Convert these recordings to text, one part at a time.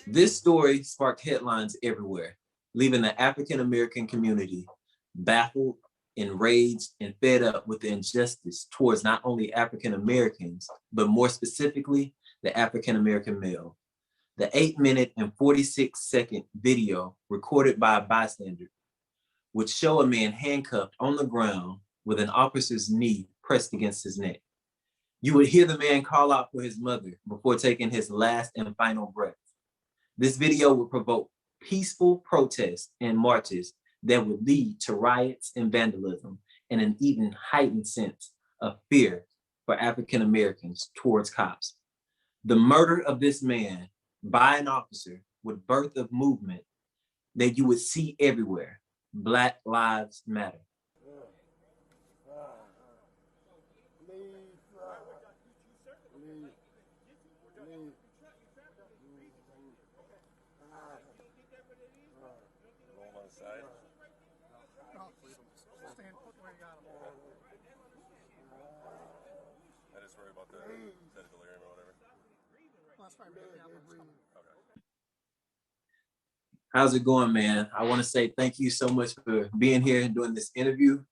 This story sparked headlines everywhere, leaving the African American community baffled, enraged, and fed up with the injustice towards not only African Americans, but more specifically, the African American male. The 8-minute and 46-second video recorded by a bystander would show a man handcuffed on the ground with an officer's knee pressed against his neck. You would hear the man call out for his mother before taking his last and final breath. This video would provoke peaceful protests and marches that would lead to riots and vandalism and an even heightened sense of fear for African Americans towards cops. The murder of this man by an officer would birth a movement that you would see everywhere. Black Lives Matter. I just worry about the delirium or whatever. How's it going, man? I want to say thank you so much for being here and doing this interview.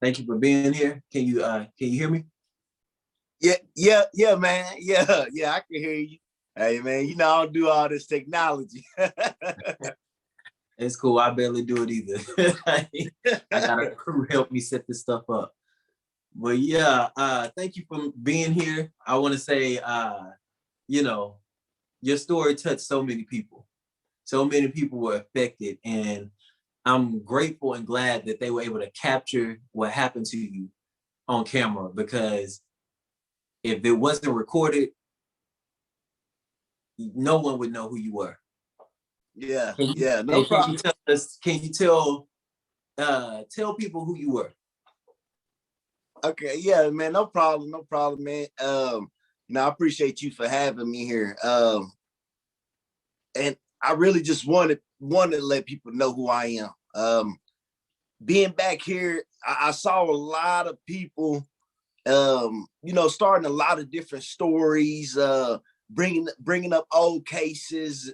Thank you for being here. Can you hear me? Yeah, man. Yeah, I can hear you. Hey, man, you know I don't do all this technology. It's cool. I barely do it either. I got a crew help me set this stuff up. But yeah, thank you for being here. I want to say, your story touched so many people. So many people were affected, and I'm grateful and glad that they were able to capture what happened to you on camera, because if it wasn't recorded, no one would know who you were. Yeah, no problem. Can you tell people who you were? Okay, yeah, man, no problem, man. I appreciate you for having me here. And I really just wanted to let people know who I am. Being back here, I saw a lot of people, starting a lot of different stories, bringing up old cases,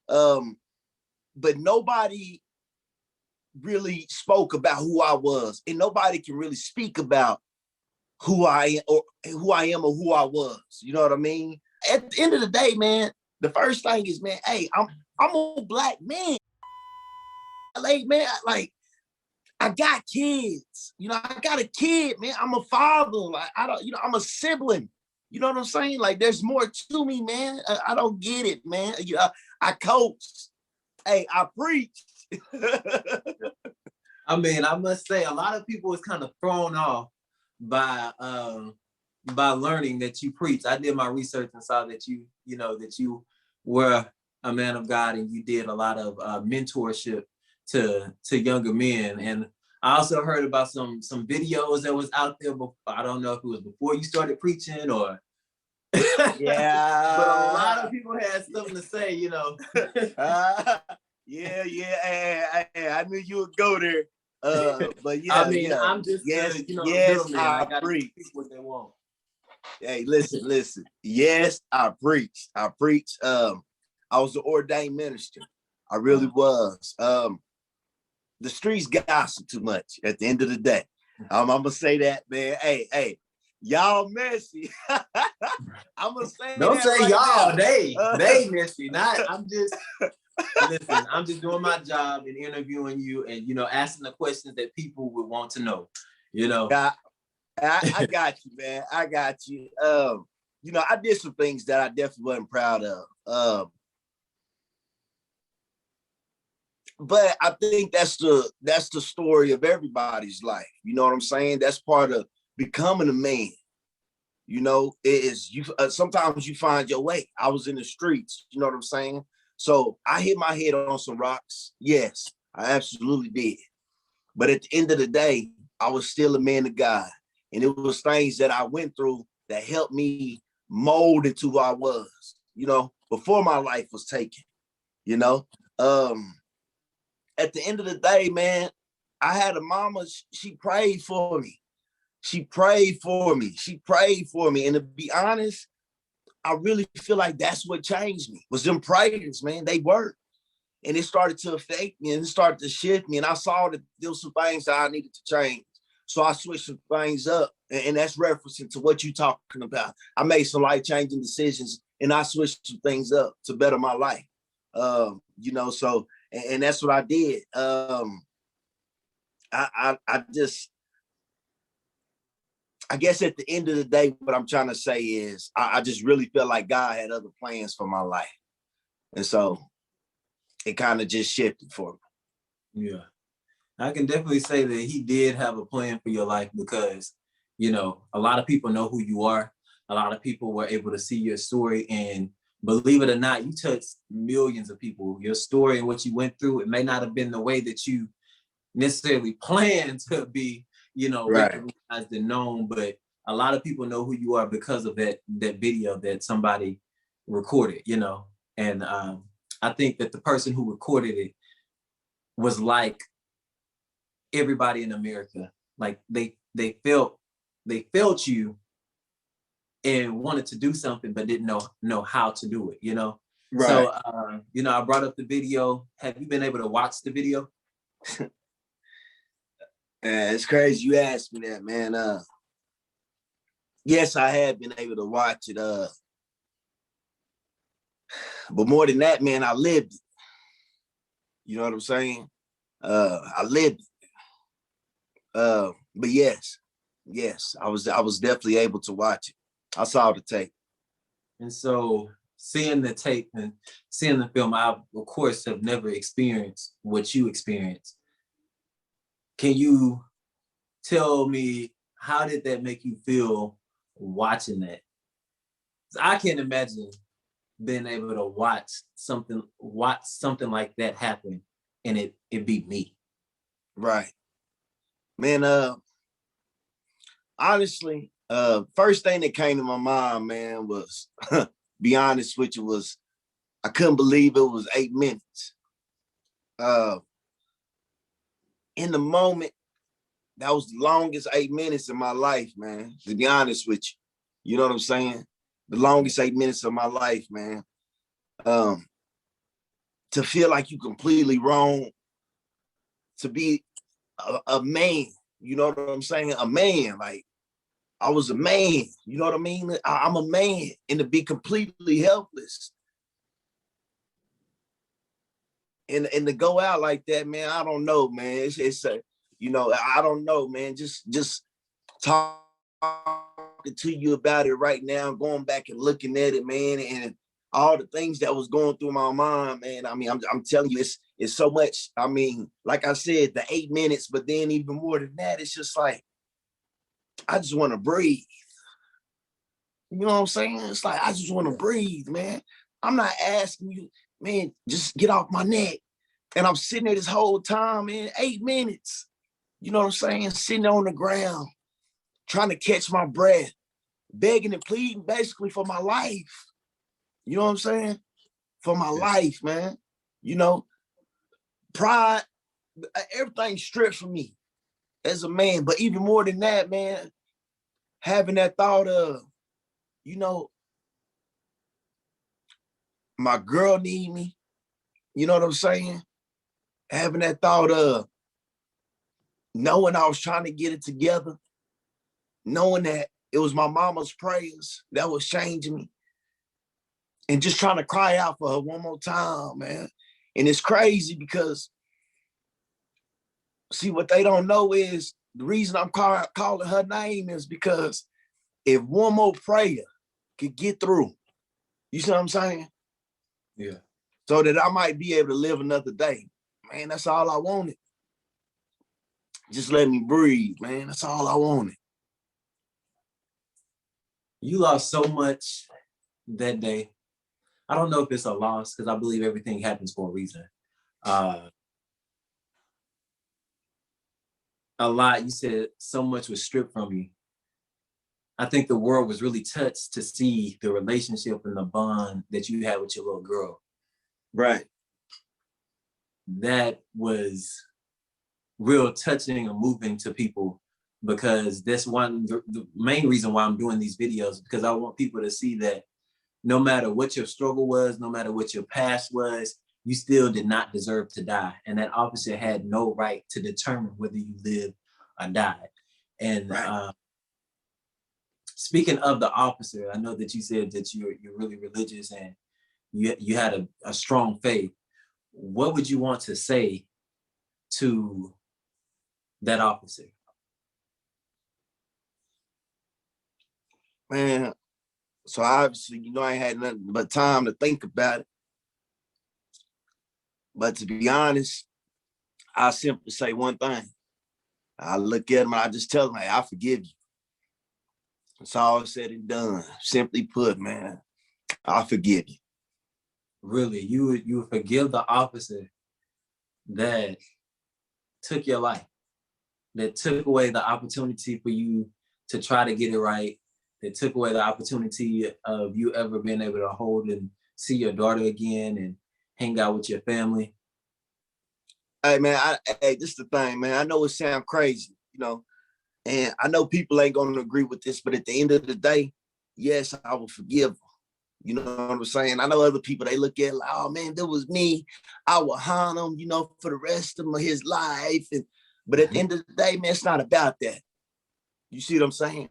but nobody really spoke about who I was, and nobody can really speak about who I am or who I was. You know what I mean? At the end of the day, man, the first thing is, man, hey, I'm a black man. Like, man, I got kids. I got a kid, man. I'm a father. Like, I'm a sibling. You know what I'm saying? Like, there's more to me, man. I don't get it, man. I coach. Hey, I preach. I mean, I must say, a lot of people was kind of thrown off by learning that you preach. I did my research and saw that you were a man of God, and you did a lot of mentorship to younger men. And I also heard about some videos that was out there before. I don't know if it was before you started preaching or yeah. But a lot of people had something to say, Yeah. Hey, I knew you would go there. But yeah, I mean, yeah. I'm just yes, I I preach. What they want. Hey, listen. Yes, I preached. I was an ordained minister. I really was. The streets gossip too much at the end of the day. I'm gonna say that, man. Hey, y'all messy. I'm gonna say Don't that say right y'all. now. They messy. Listen, I'm just doing my job and interviewing you and asking the questions that people would want to know. I got you, man. I got you. I did some things that I definitely wasn't proud of. But I think that's the story of everybody's life. You know what I'm saying? That's part of becoming a man. It is you. Sometimes you find your way. I was in the streets. You know what I'm saying? So I hit my head on some rocks. Yes, I absolutely did. But at the end of the day, I was still a man of God. And it was things that I went through that helped me mold into who I was, before my life was taken. At the end of the day, man, I had a mama, she prayed for me. She prayed for me. She prayed for me. And to be honest, I really feel like that's what changed me, was them prayers, man. They worked. And it started to affect me and it started to shift me. And I saw that there was some things that I needed to change. So I switched some things up. And that's referencing to what you're talking about. I made some life-changing decisions and I switched some things up to better my life. You know, so, and that's what I did. I guess at the end of the day, what I'm trying to say is I just really feel like God had other plans for my life. And so it kind of just shifted for me. Yeah. I can definitely say that he did have a plan for your life because, you know, a lot of people know who you are. A lot of people were able to see your story, and believe it or not, you touched millions of people. Your story and what you went through, it may not have been the way that you necessarily planned to be, you know, right, recognized and known, but a lot of people know who you are because of that video that somebody recorded, you know. And I think that the person who recorded it was like everybody in America. Like they felt you and wanted to do something but didn't know how to do it, you know. Right. So you know, I brought up the video. Have you been able to watch the video? It's crazy you asked me that, man. Yes, I have been able to watch it. But more than that, man, I lived it. You know what I'm saying? I lived it. But yes, I was definitely able to watch it. I saw the tape. And so seeing the tape and seeing the film, I of course have never experienced what you experienced. Can you tell me, how did that make you feel watching that? I can't imagine being able to watch something like that happen and it be me. Right. Man, honestly, first thing that came to my mind, man, was be honest with you, was I couldn't believe it was 8 minutes. In the moment, that was the longest 8 minutes in my life, man, to be honest with you. You know what I'm saying? The longest 8 minutes of my life, man. To feel like you completely wrong, to be a man, you know what I'm saying? A man, like I was a man, you know what I mean? I'm a man, and to be completely helpless. And to go out like that, man, I don't know, man. It's you know, I don't know, man. Just talking to you about it right now, going back and looking at it, man, and all the things that was going through my mind, man. I mean, I'm telling you, it's so much. I mean, like I said, the 8 minutes, but then even more than that, it's just like I just want to breathe. You know what I'm saying? It's like I just want to breathe, man. I'm not asking you, man, just get off my neck. And I'm sitting there this whole time, man, 8 minutes. You know what I'm saying? Sitting on the ground, trying to catch my breath, begging and pleading basically for my life. You know what I'm saying? For my life, man. You know, pride, everything stripped from me as a man. But even more than that, man, having that thought of, you know, my girl need me. You know what I'm saying? Having that thought of knowing I was trying to get it together, knowing that it was my mama's prayers that was changing me, and just trying to cry out for her one more time, man. And it's crazy because, see, what they don't know is the reason I'm calling her name is because if one more prayer could get through, you see what I'm saying? Yeah. So that I might be able to live another day. Man, that's all I wanted. Just let me breathe, man. That's all I wanted. You lost so much that day. I don't know if it's a loss because I believe everything happens for a reason. A lot, you said so much was stripped from you. I think the world was really touched to see the relationship and the bond that you had with your little girl. Right. That was real touching and moving to people, because that's the main reason why I'm doing these videos, because I want people to see that no matter what your struggle was, no matter what your past was, you still did not deserve to die. And that officer had no right to determine whether you lived or died. And Right. Speaking of the officer, I know that you said that you're really religious and you had a strong faith. What would you want to say to that officer? Man, so obviously, you know, I ain't had nothing but time to think about it. But to be honest, I simply say one thing. I look at him and I just tell him, hey, I forgive you. It's all said and done. Simply put, man, I forgive you. Really, you would forgive the officer that took your life, that took away the opportunity for you to try to get it right, that took away the opportunity of you ever being able to hold and see your daughter again and hang out with your family. Hey, man, hey, this is the thing, man. I know it sounds crazy, you know, and I know people ain't going to agree with this, but at the end of the day, yes, I will forgive them. You know what I'm saying? I know other people, they look at it like, oh, man, that was me. I will haunt him, you know, for the rest of his life. But at the end of the day, man, it's not about that. You see what I'm saying?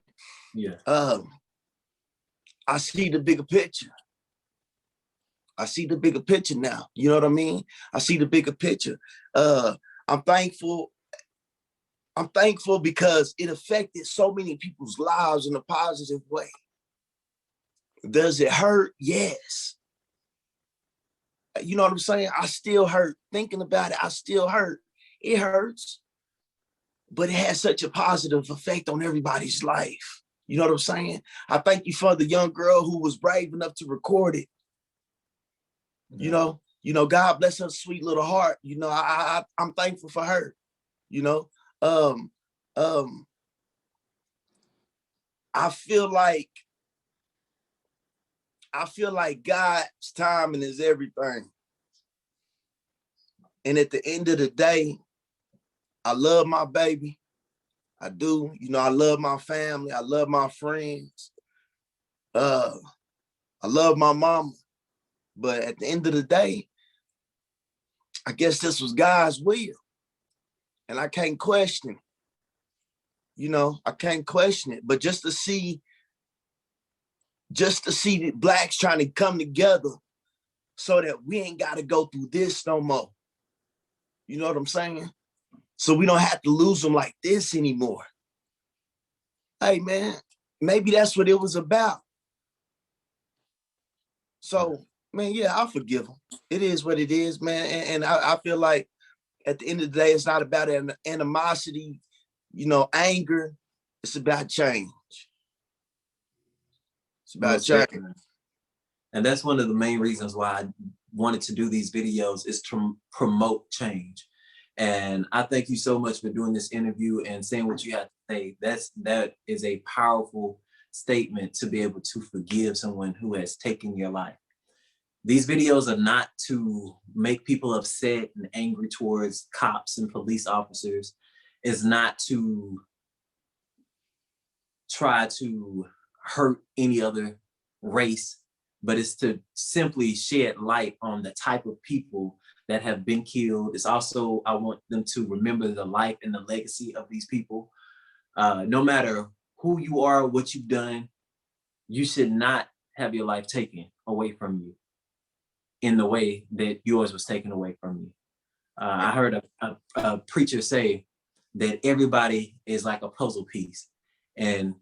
Yeah. I see the bigger picture. I see the bigger picture now. You know what I mean? I see the bigger picture. I'm thankful. I'm thankful because it affected so many people's lives in a positive way. Does it hurt? Yes. You know what I'm saying? I still hurt. Thinking about it, I still hurt. It hurts, but it has such a positive effect on everybody's life. You know what I'm saying? I thank you for the young girl who was brave enough to record it. Yeah. God bless her sweet little heart. You know, I'm thankful for her. You know, um, I feel like God's timing is everything. And at the end of the day, I love my baby. I do. You know, I love my family. I love my friends. I love my mama. But at the end of the day, I guess this was God's will. And I can't question it. You know, I can't question it. But just to see the blacks trying to come together so that we ain't got to go through this no more. You know what I'm saying? So we don't have to lose them like this anymore. Hey, man, maybe that's what it was about. So, man, yeah, I'll forgive them. It is what it is, man. And I feel like at the end of the day, it's not about animosity, you know, anger. It's about change. It's about change. And that's one of the main reasons why I wanted to do these videos, is to promote change. And I thank you so much for doing this interview and saying what you had to say. That is a powerful statement, to be able to forgive someone who has taken your life. These videos are not to make people upset and angry towards cops and police officers. It's not to try to hurt any other race, but it's to simply shed light on the type of people that have been killed. It's also, I want them to remember the life and the legacy of these people. No matter who you are, what you've done, you should not have your life taken away from you in the way that yours was taken away from you. I heard a preacher say that everybody is like a puzzle piece, and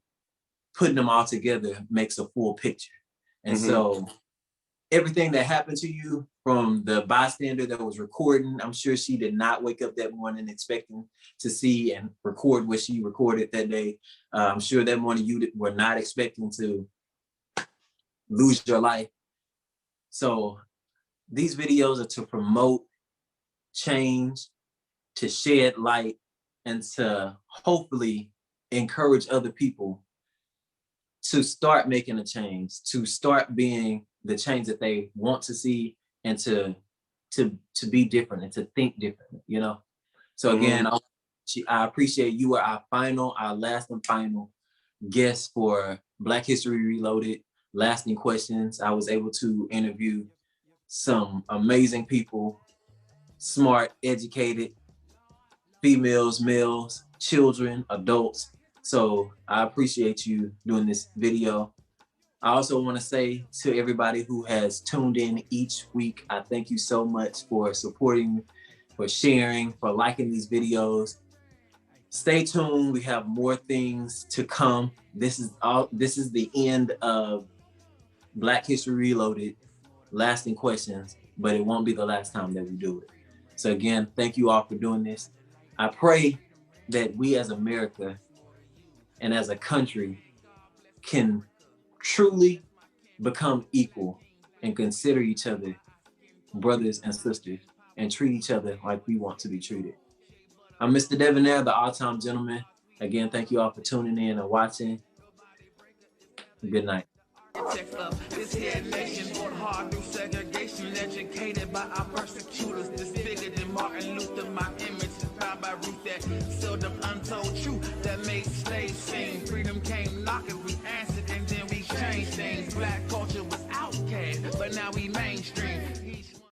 putting them all together makes a full picture. And so everything that happened to you, from the bystander that was recording, I'm sure she did not wake up that morning expecting to see and record what she recorded that day. I'm sure that morning you were not expecting to lose your life. So these videos are to promote change, to shed light, and to hopefully encourage other people to start making a change, to start being the change that they want to see, and to be different and to think different, you know? So again, appreciate you were our last and final guest for Black History Reloaded, Lasting Questions. I was able to interview some amazing people, smart, educated, females, males, children, adults. So I appreciate you doing this video. I also want to say to everybody who has tuned in each week, I thank you so much for supporting, for sharing, for liking these videos. Stay tuned. We have more things to come. This is the end of Black History Reloaded, Lasting Questions, but it won't be the last time that we do it. So again, thank you all for doing this. I pray that we as America and as a country can truly become equal and consider each other brothers and sisters and treat each other like we want to be treated. I'm Mr. Devinaire, the all-time gentleman. Again, thank you all for tuning in and watching. Good night. This here nation fought hard through segregation, educated by our persecutors, disfigured in Martin Luther. My image is found by Ruth that sealed up untold truth that made slaves sing. Freedom came knocking, we answered and then we changed things. Black culture was outcast, but now we mainstream.